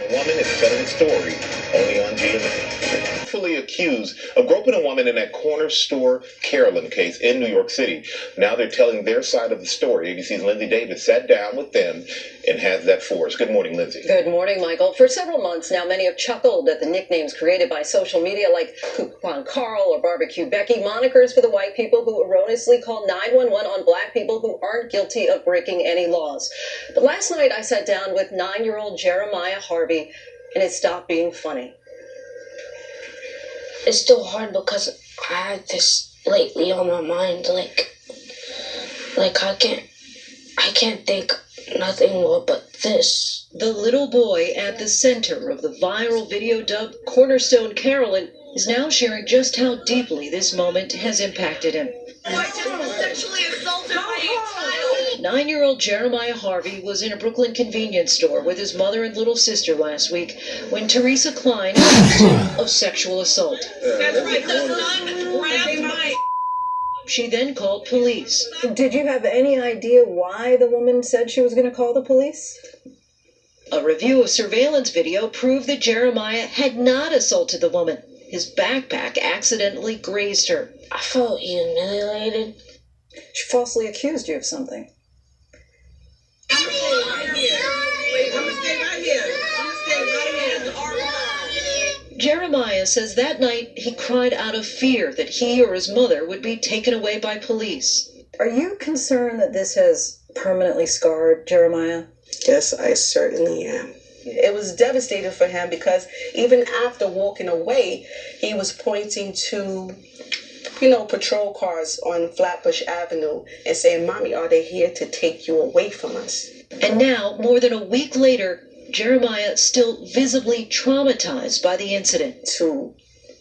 A woman is telling a story only on GMA. Fully accused of groping a woman in that corner store Carolyn case in New York City. Now they're telling their side of the story. ABC's Lindsay Davis sat down with them and has that for us. Good morning, Lindsay. Good morning, Michael. For several months now, many have chuckled at the nicknames created by social media like Coupon Carl or Barbecue Becky, monikers for the white people who erroneously call 911 on black people who aren't guilty of breaking any laws. But last night I sat down with 9-year-old Jeremiah Harvey, and it stopped being funny. It's still hard because I had this lately on my mind, like I can't think nothing more but this. The little boy at the center of the viral video dubbed Cornerstone Carolyn is now sharing just how deeply this moment has impacted him. Sexually assaulted by a child. 9-year-old Jeremiah Harvey was in a Brooklyn convenience store with his mother and little sister last week when Teresa Klein accused him of sexual assault. That's right, the son grabbed my... She then called police. Did you have any idea why the woman said she was going to call the police? A review of surveillance video proved that Jeremiah had not assaulted the woman. His backpack accidentally grazed her. I felt humiliated. She falsely accused you of something. I'm gonna stay right here. Jeremiah says that night he cried out of fear that he or his mother would be taken away by police. Are you concerned that this has permanently scarred Jeremiah? Yes, I certainly am. It was devastating for him because even after walking away, he was pointing to, patrol cars on Flatbush Avenue and saying, "Mommy, are they here to take you away from us?" And now, more than a week later, Jeremiah still visibly traumatized by the incident. To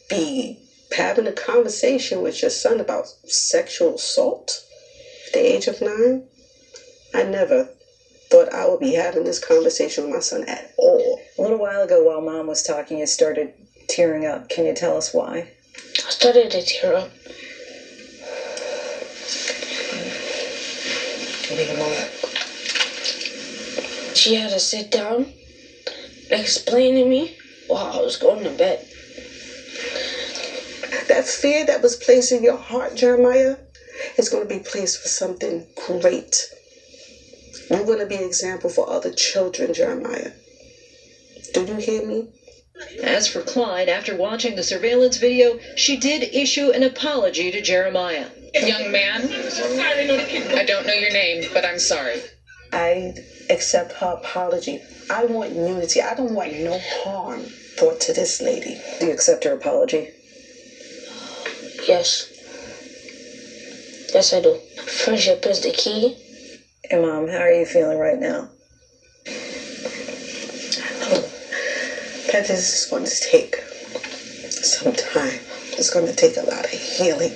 be having a conversation with your son about sexual assault at the age of 9, I never thought I would be having this conversation with my son at all. A little while ago, while Mom was talking, you started tearing up. Can you tell us why? I started to tear up. Give me a moment. She had to sit down and explain to me while I was going to bed. That fear that was placed in your heart, Jeremiah, is going to be placed for something great. You're going to be an example for other children, Jeremiah. Do you hear me? As for Klein, after watching the surveillance video, she did issue an apology to Jeremiah. Young man, I don't know your name, but I'm sorry. I accept her apology. I want unity. I don't want no harm brought to this lady. Do you accept her apology? Yes. Yes, I do. Friendship is the key. And Mom, how are you feeling right now? That this is going to take some time. It's going to take a lot of healing.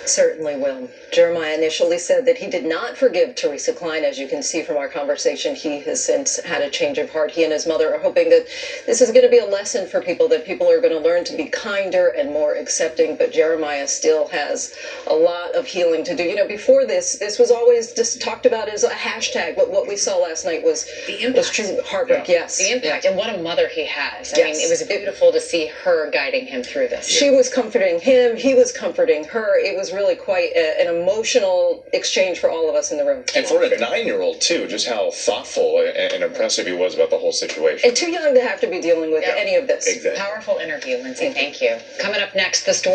Certainly will. Jeremiah initially said that he did not forgive Teresa Klein. As you can see from our conversation, he has since had a change of heart. He and his mother are hoping that this is going to be a lesson for people, that people are going to learn to be kinder and more accepting. But Jeremiah still has a lot of healing to do. Before this was always just talked about as a hashtag. But what we saw last night was true heartbreak. Yeah. Yes. The impact, and what a mother he has. I Yes. mean, it was beautiful to see her guiding him through this. She was comforting him. He was comforting her. It was really quite an emotional exchange for all of us in the room. And for a 9-year-old, too, just how thoughtful and impressive he was about the whole situation. And too young to have to be dealing with any of this. Exactly. Powerful interview, Lindsay. Thank you. Coming up next, the story.